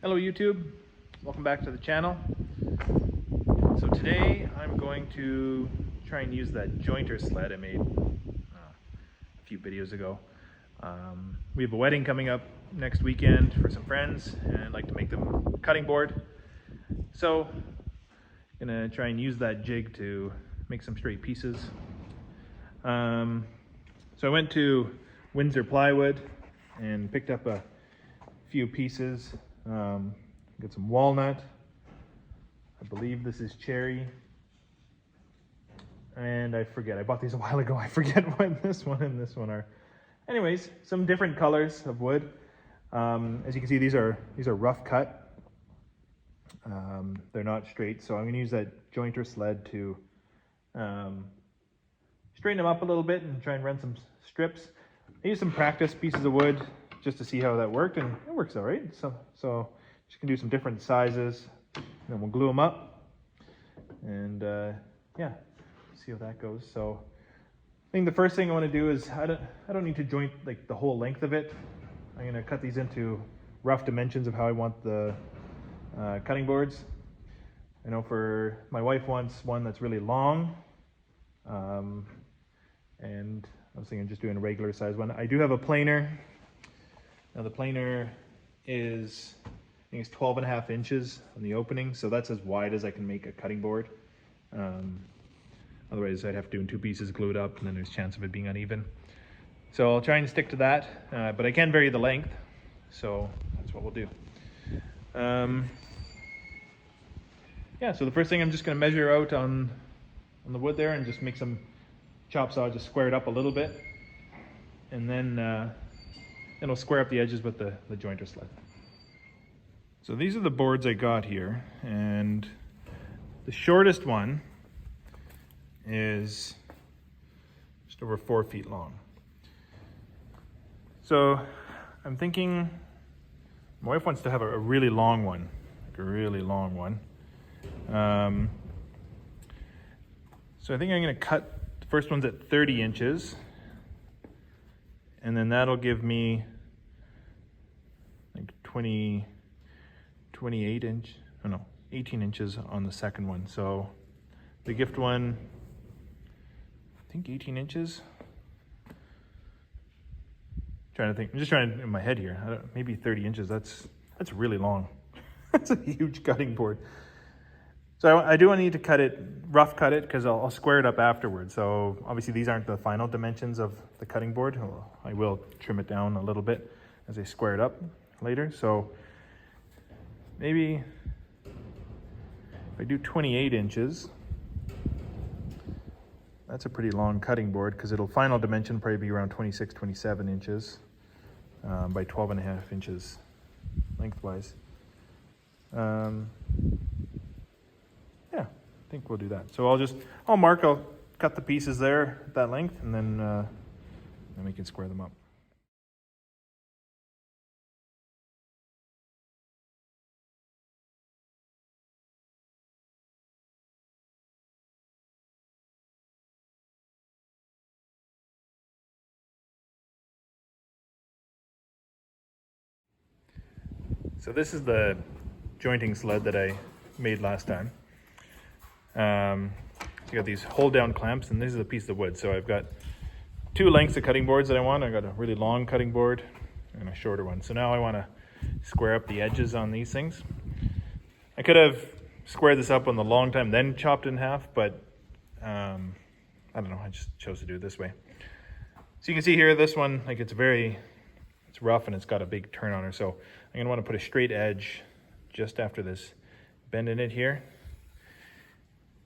Hello YouTube, welcome back to the channel. So today I'm going to try and use that jointer sled I made a few videos ago. We have a wedding coming up next weekend for some friends and I'd like to make them a cutting board. So I'm gonna try and use that jig to make some straight pieces. So I went to Windsor Plywood and picked up a few pieces. Got some walnut. I believe this is cherry. And I forget, I bought these a while ago. I forget what this one and this one are. Anyways, some different colors of wood. As you can see, these are rough cut. They're not straight, so I'm going to use that jointer sled to straighten them up a little bit and try and run some strips. I used some practice pieces of wood just to see how that worked, and it works all right. So just can do some different sizes, and then we'll glue them up, and yeah, see how that goes. So I think the first thing I want to do is I don't need to joint like the whole length of it. I'm going to cut these into rough dimensions of how I want the cutting boards. I know for my wife wants one that's really long, and I was thinking just doing a regular size one. I do have a planer. Now the planer is, I think it's 12.5 inches on the opening, so that's as wide as I can make a cutting board. Otherwise I'd have to do in two pieces, glued up, and then there's a chance of it being uneven. So I'll try and stick to that, but I can vary the length, so that's what we'll do. Yeah, so the first thing I'm just going to measure out on the wood there and just make some chop saw, just square it up a little bit, and then I'll square up the edges with the jointer sled. So these are the boards I got here, and the shortest one is just over 4 feet long. So I'm thinking my wife wants to have a really long one, like a really long one. So I think I'm going to cut the first one's at 30 inches, and then that'll give me like 28 inch, oh no, 18 inches on the second one. So the gift one, I think 18 inches. Trying to think, I'm just trying in my head here, maybe 30 inches, that's really long. That's a huge cutting board. So I do need to rough cut it, because I'll square it up afterwards. So obviously these aren't the final dimensions of the cutting board. I will trim it down a little bit as I square it up later. So maybe if I do 28 inches, that's a pretty long cutting board, because it'll final dimension probably be around 26, 27 inches by 12.5 inches lengthwise. Yeah, I think we'll do that. So I'll cut the pieces there at that length, and then we can square them up. So this is the jointing sled that I made last time. So you got these hold down clamps, and this is a piece of wood. So I've got two lengths of cutting boards that I want. I got a really long cutting board and a shorter one. So now I want to square up the edges on these things. I could have squared this up on the long time, then chopped in half, but I don't know, I just chose to do it this way. So you can see here, this one, like it's rough and it's got a big turn on her. So I'm gonna want to put a straight edge just after this bend in it here.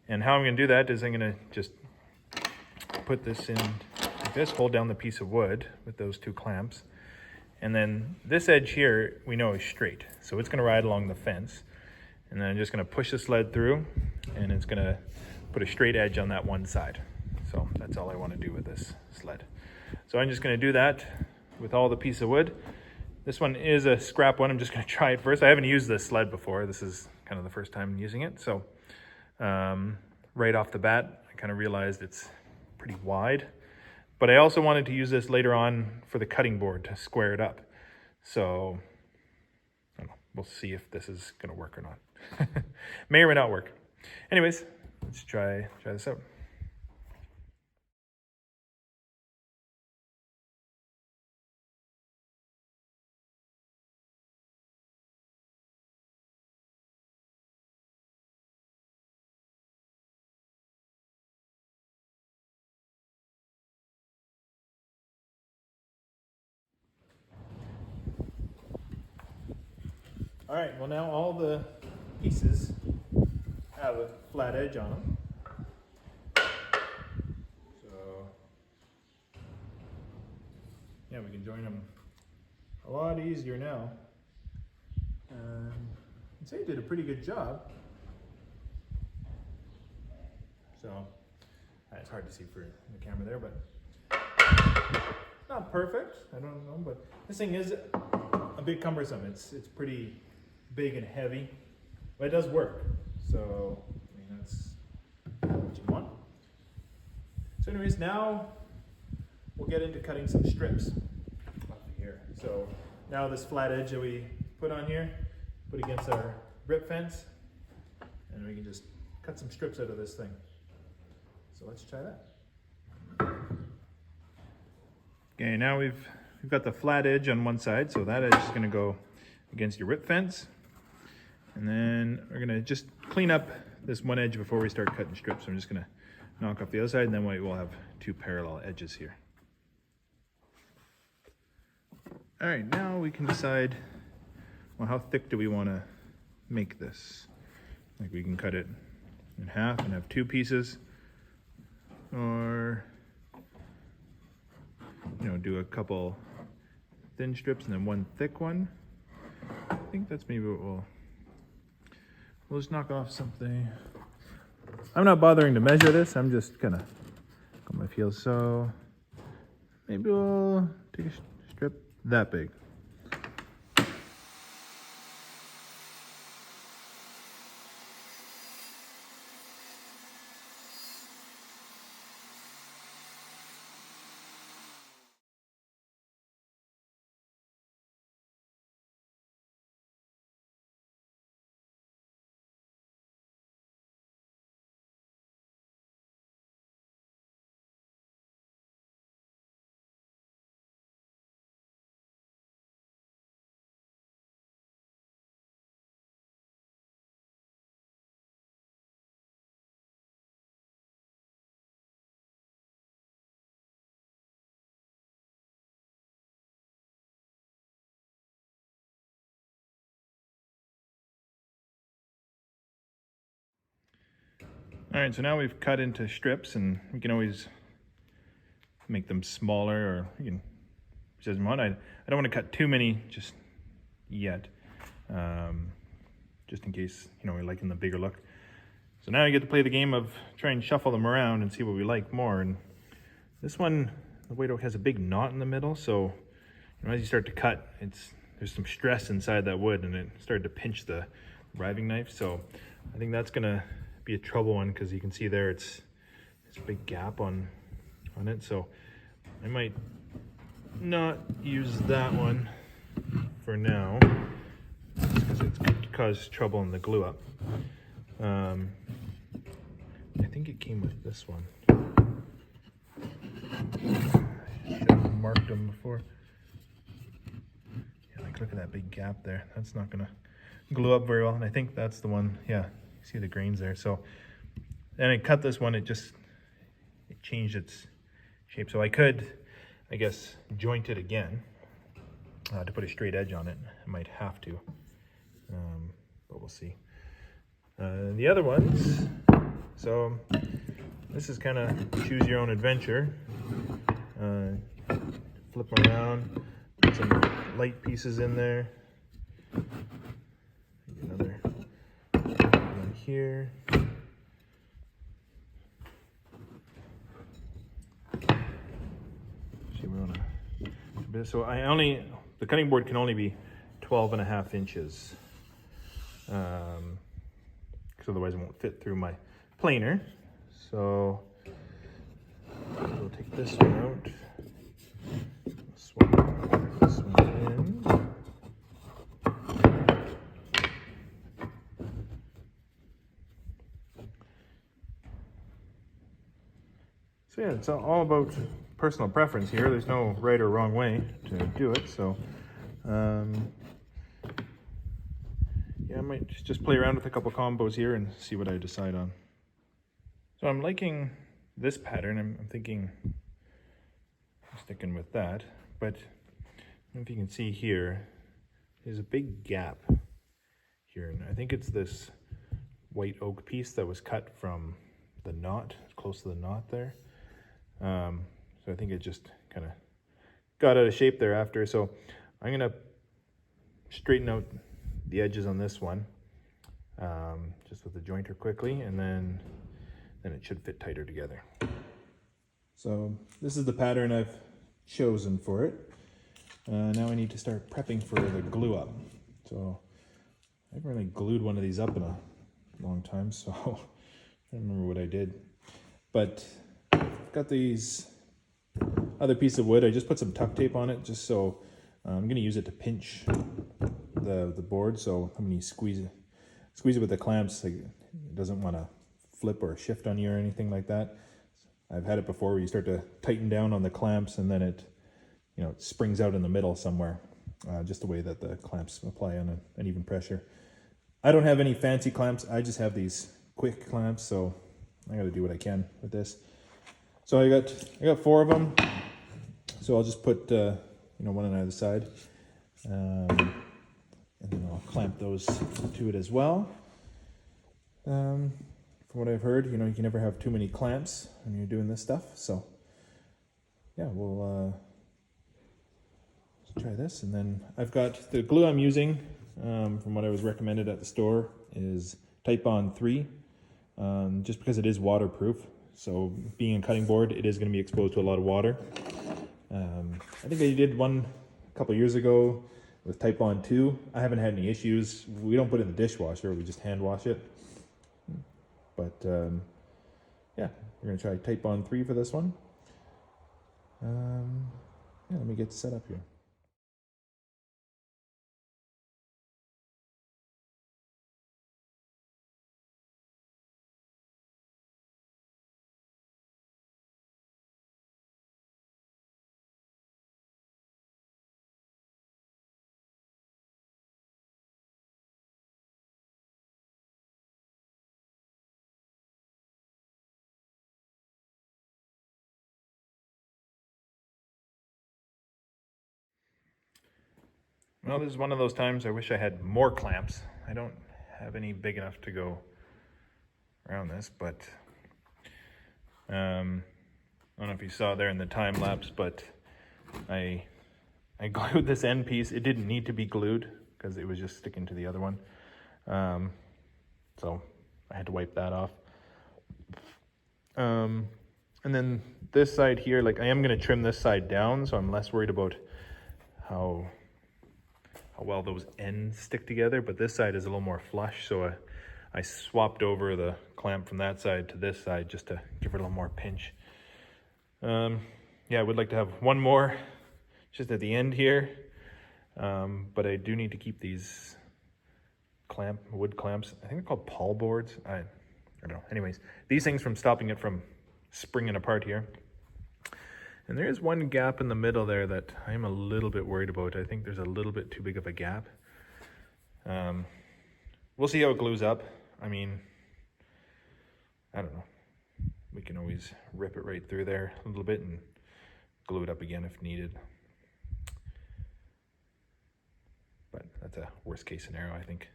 And how I'm going to do that is I'm going to just put this in like this, hold down the piece of wood with those two clamps. And then this edge here, we know is straight. So it's going to ride along the fence. And then I'm just going to push the sled through, and it's going to put a straight edge on that one side. So that's all I want to do with this sled. So I'm just going to do that with all the piece of wood. This one is a scrap one. I'm just going to try it first. I haven't used this sled before. This is kind of the first time using it. So right off the bat, I kind of realized it's pretty wide, but I also wanted to use this later on for the cutting board to square it up. So I don't know, we'll see if this is going to work or not. May or may not work. Anyways, let's try this out. All right, well now all the pieces have a flat edge on them. So, yeah, we can join them a lot easier now. I'd say you did a pretty good job. So, it's hard to see for the camera there, but not perfect, I don't know, but this thing is a bit cumbersome. It's pretty big and heavy, but it does work. So, I mean, that's what you want. So anyways, now we'll get into cutting some strips off of here. So now this flat edge that we put on here, put against our rip fence, and we can just cut some strips out of this thing. So let's try that. Okay, now we've got the flat edge on one side, so that edge is going to go against your rip fence. And then we're going to just clean up this one edge before we start cutting strips. So I'm just going to knock off the other side, and then we'll have two parallel edges here. All right, now we can decide, well, how thick do we want to make this? Like, we can cut it in half and have two pieces, or, you know, do a couple thin strips and then one thick one. I think that's maybe what we'll just knock off something. I'm not bothering to measure this, I'm just kind of on my feel. So maybe we'll take a strip that big. All right, so now we've cut into strips, and we can always make them smaller, or you can, which doesn't want. I don't want to cut too many just yet, just in case, you know, we're liking the bigger look. So now you get to play the game of try and shuffle them around and see what we like more. And this one, the weight has a big knot in the middle, so you know, as you start to cut, there's some stress inside that wood, and it started to pinch the riving knife. So I think that's gonna be a trouble one, because you can see there it's a big gap on it. So I might not use that one for now, because it's going to cause trouble in the glue up. I think it came with this one. I should have marked them before. Yeah, like look at that big gap there. That's not gonna glue up very well, and I think that's the one. Yeah, you see the grains there. So then I cut this one, it changed its shape. So I could, I guess, joint it again to put a straight edge on it. I might have to, but we'll see. The other ones, so this is kind of choose your own adventure. Flip them around, put some light pieces in there. Another one here. See, we want to. So the cutting board can only be 12.5 inches. Because otherwise it won't fit through my planer. So we'll take this one out, swap this one in, So yeah, it's all about personal preference here. There's no right or wrong way to do it. So yeah, I might just play around with a couple combos here and see what I decide on. So I'm liking this pattern. I'm thinking sticking with that, but if you can see here, there's a big gap here, and I think it's this white oak piece that was cut from the knot, close to the knot there. So I think it just kind of got out of shape there after. So I'm gonna straighten out the edges on this one, just with the jointer quickly, and then it should fit tighter together. So this is the pattern I've chosen for it. Now I need to start prepping for the glue up. So I haven't really glued one of these up in a long time, so I don't remember what I did. But I've got these other piece of wood. I just put some tuck tape on it, just so I'm going to use it to pinch the board. So when you squeeze it with the clamps, like, it doesn't want to flip or shift on you or anything like that. I've had it before where you start to tighten down on the clamps and then it springs out in the middle somewhere, just the way that the clamps apply on an even pressure. I don't have any fancy clamps. I just have these quick clamps, so I got to do what I can with this. So I got 4 of them. So I'll just put one on either side, and then I'll clamp those to it as well. From what I've heard, you can never have too many clamps when you're doing this stuff. So yeah, we'll try this. And then I've got the glue I'm using, from what I was recommended at the store, is Type Bond 3, just because it is waterproof. So being a cutting board, it is going to be exposed to a lot of water. I think I did one a couple years ago with Type Bond 2. I haven't had any issues. We don't put it in the dishwasher, we just hand wash it. But yeah, we're going to try Type Bond 3 for this one. Yeah, let me get set up here. Well, this is one of those times I wish I had more clamps. I don't have any big enough to go around this, but I don't know if you saw there in the time lapse, but I glued this end piece. It didn't need to be glued because it was just sticking to the other one. So I had to wipe that off. And then this side here, like, I am going to trim this side down, so I'm less worried about how well those ends stick together, but this side is a little more flush, so I swapped over the clamp from that side to this side just to give it a little more pinch. Yeah, I would like to have one more just at the end here, but I do need to keep these wood clamps. I think they're called pawl boards. I don't know. Anyways, these things from stopping it from springing apart here. And there is one gap in the middle there that I'm a little bit worried about. I think there's a little bit too big of a gap. We'll see how it glues up. I mean, I don't know. We can always rip it right through there a little bit and glue it up again if needed. But that's a worst case scenario, I think.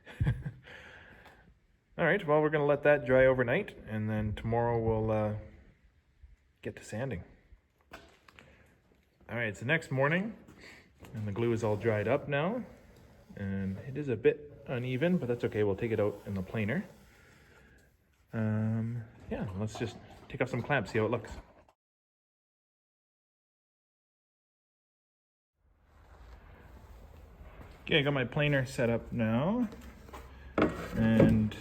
All right, well, we're going to let that dry overnight, and then tomorrow we'll get to sanding. All right, it's the next morning, and the glue is all dried up now, and it is a bit uneven, but that's okay. We'll take it out in the planer. Yeah, let's just take off some clamps, see how it looks. Okay, I got my planer set up now, and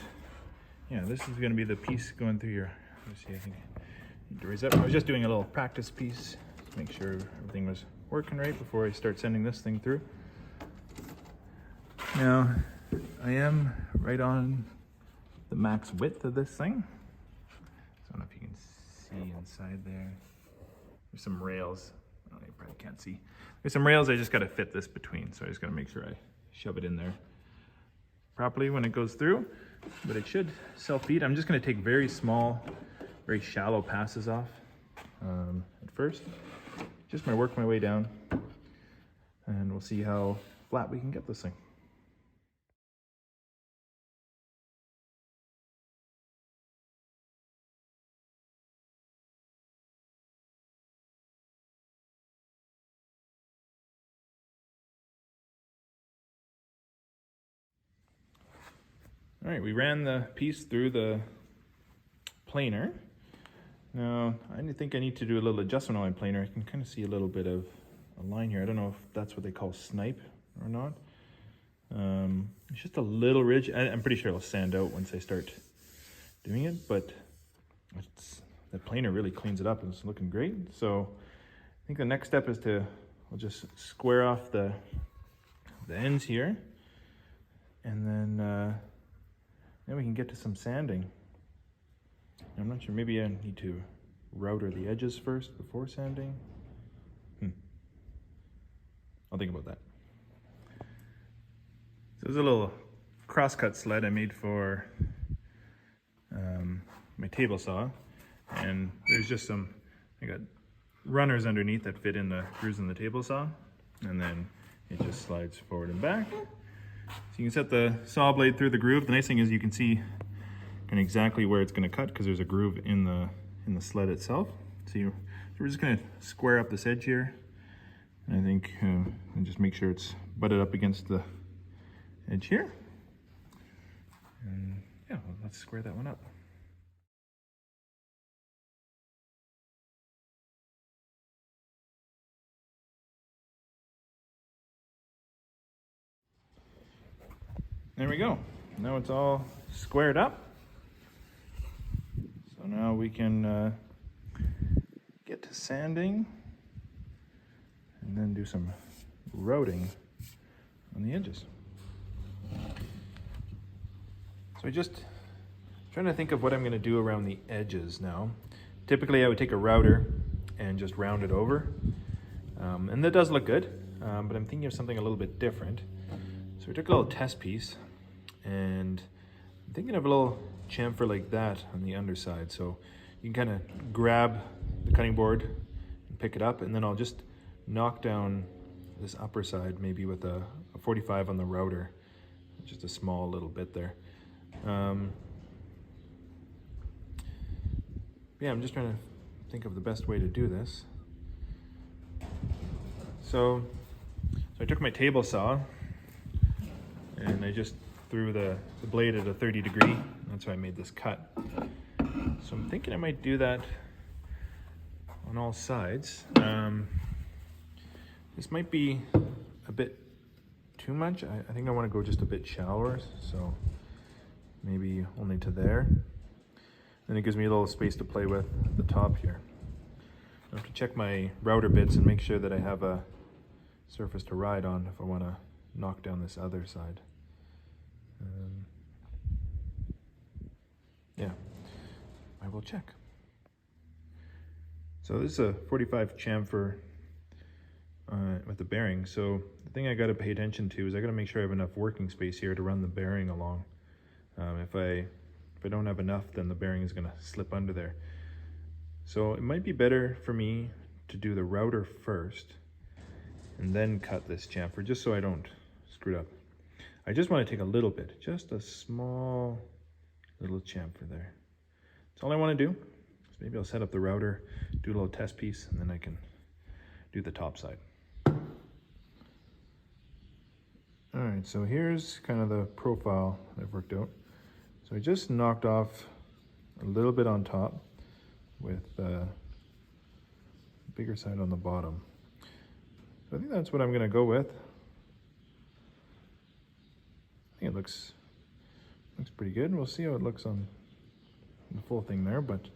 yeah, this is going to be the piece going through your. Let's see, I think it raise up. I was just doing a little practice piece to make sure everything was working right before I start sending this thing through. Now, I am right on the max width of this thing. So I don't know if you can see inside there. there's some rails. Oh, you probably can't see. There's some rails I just got to fit this between, so I just got to make sure I shove it in there properly when it goes through, but it should self-feed. I'm just going to take very small, very shallow passes off at first. Just work my way down, and we'll see how flat we can get this thing. All right, we ran the piece through the planer. Now, I think I need to do a little adjustment on my planer. I can kind of see a little bit of a line here. I don't know if that's what they call snipe or not. It's just a little ridge. I'm pretty sure it'll sand out once I start doing it, but the planer really cleans it up and it's looking great. So I think the next step is we'll just square off the ends here, and then we can get to some sanding. I'm not sure, maybe I need to router the edges first before sanding. I'll think about that. So there's a little crosscut sled I made for my table saw, and there's just I got runners underneath that fit in the grooves in the table saw, and then it just slides forward and back. So you can set the saw blade through the groove. The nice thing is you can see kind of exactly where it's going to cut because there's a groove in the sled itself. So we're just going to square up this edge here, and I think and just make sure it's butted up against the edge here. And yeah, well, let's square that one up. There we go. Now it's all squared up. So now we can get to sanding and then do some routing on the edges. So I just trying to think of what I'm going to do around the edges now. Typically I would take a router and just round it over. And that does look good, but I'm thinking of something a little bit different. So we took a little test piece, and I'm thinking of a little chamfer like that on the underside. So you can kind of grab the cutting board and pick it up, and then I'll just knock down this upper side maybe with a 45 on the router, just a small little bit there. Yeah, I'm just trying to think of the best way to do this. So I took my table saw and I just threw the blade at a 30 degree. That's why I made this cut. So I'm thinking I might do that on all sides. This might be a bit too much. I think I want to go just a bit shallower, so maybe only to there. Then it gives me a little space to play with at the top here. I have to check my router bits and make sure that I have a surface to ride on if I want to knock down this other side. Yeah, I will check. So this is a 45 chamfer with the bearing. So the thing I got to pay attention to is I got to make sure I have enough working space here to run the bearing along. If I don't have enough, then the bearing is going to slip under there. So it might be better for me to do the router first and then cut this chamfer, just so I don't screw it up. I just want to take a little bit, just a small little chamfer there. That's all I want to do. So maybe I'll set up the router, do a little test piece, and then I can do the top side. All right, so here's kind of the profile I've worked out. So I just knocked off a little bit on top with the bigger side on the bottom. So I think that's what I'm going to go with. I think it looks pretty good. We'll see how it looks on the full thing there, but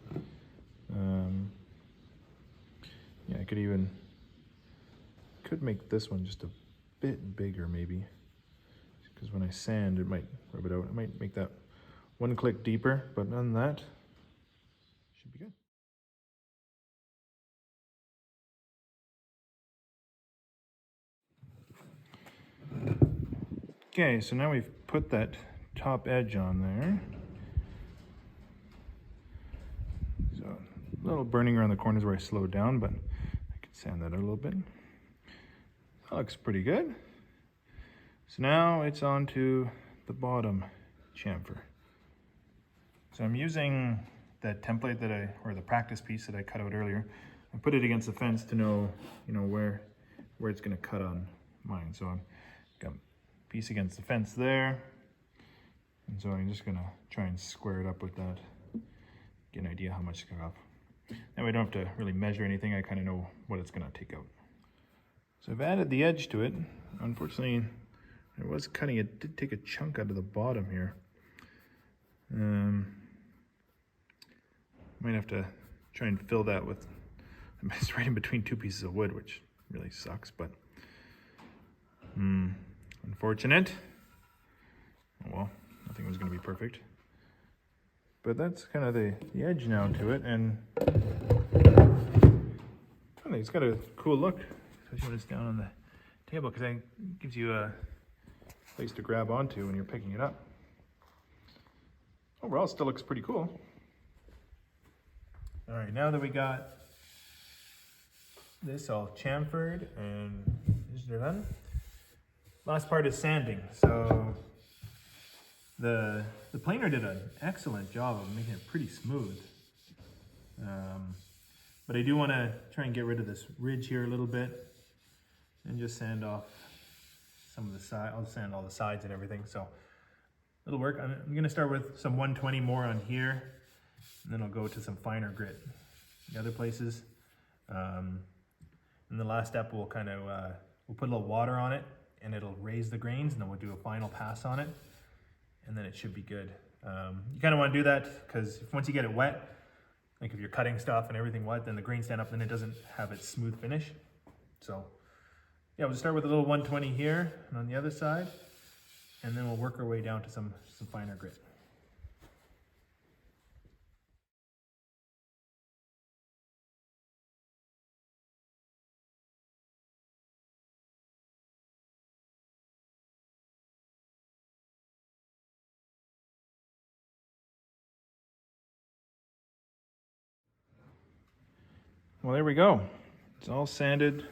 yeah, I could make this one just a bit bigger maybe, because when I sand it might rub it out. I might make that one click deeper, but other than that, should be good. Okay, so now we've put that top edge on there. So a little burning around the corners where I slowed down, but I can sand that out a little bit. That looks pretty good. So now it's on to the bottom chamfer. So I'm using that template or the practice piece that I cut out earlier, and put it against the fence to know, where it's going to cut on mine. So I've got a piece against the fence there, and so I'm just going to try and square it up with that, get an idea how much to cut off. That way I don't have to really measure anything. I kind of know what it's going to take out. So I've added the edge to it. Unfortunately, I was cutting it, did take a chunk out of the bottom here. Might have to try and fill that with, it's right in between two pieces of wood, which really sucks, but unfortunate. Oh well, nothing was going to be perfect. But that's kind of the edge now to it, and I think it's got a cool look, especially when it's down on the table, because it gives you a place to grab onto when you're picking it up. Overall, it still looks pretty cool. All right, now that we got this all chamfered and this is done, last part is sanding. So the planer did an excellent job of making it pretty smooth. But I do want to try and get rid of this ridge here a little bit and just sand off some of the side. I'll sand all the sides and everything, so it'll work. I'm going to start with some 120 more on here, and then I'll go to some finer grit the other places. And the last step, we'll kind of we'll put a little water on it, and it'll raise the grains, and then we'll do a final pass on it, and then it should be good. You kind of want to do that because once you get it wet, like if you're cutting stuff and everything wet, then the grains stand up, then it doesn't have its smooth finish. So yeah, we'll start with a little 120 here and on the other side, and then we'll work our way down to some finer grit. Well, there we go. It's all sanded.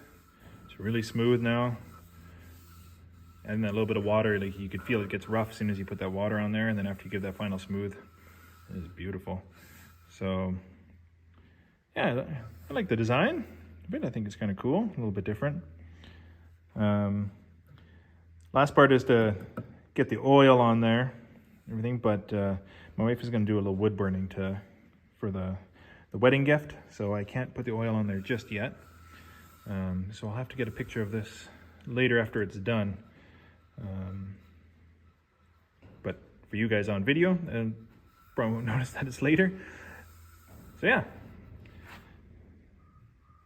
It's really smooth now. Adding that little bit of water, like you could feel it gets rough as soon as you put that water on there, and then after you give that final smooth, it is beautiful. So yeah, I like the design a bit. I think it's kind of cool, a little bit different. Last part is to get the oil on there, everything, but my wife is going to do a little wood burning for the wedding gift, so I can't put the oil on there just yet. So I'll have to get a picture of this later after it's done. But for you guys on video, and probably won't notice that it's later. So yeah,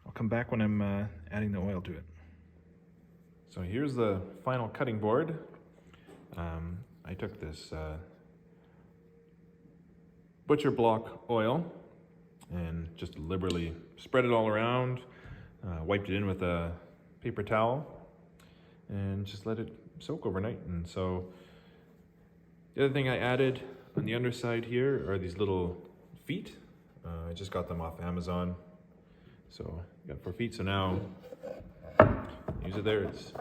I'll come back when I'm adding the oil to it. So here's the final cutting board. I took this butcher block oil and just liberally spread it all around, wiped it in with a paper towel, and just let it soak overnight. And so the other thing I added on the underside here are these little feet. I just got them off Amazon, so I got 4 feet. So now use it there. It's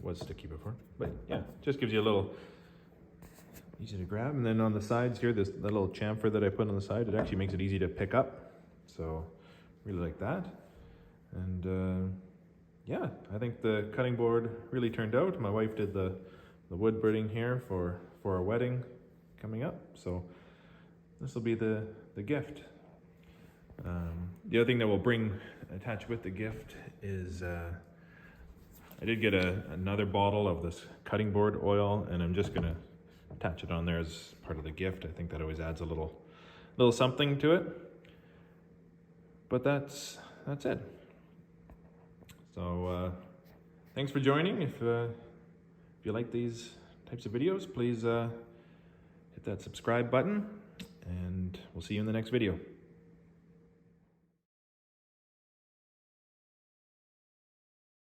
was sticky before, but yeah, just gives you a little easy to grab. And then on the sides here, the little chamfer that I put on the side, it actually makes it easy to pick up. So really like that. And yeah, I think the cutting board really turned out. My wife did the wood burning here for our wedding coming up. So this will be the gift. The other thing that we'll bring attached with the gift is I did get another bottle of this cutting board oil, and I'm just gonna attach it on there as part of the gift. I think that always adds a little something to it. But that's it. So thanks for joining. If you like these types of videos, please hit that subscribe button, and we'll see you in the next video.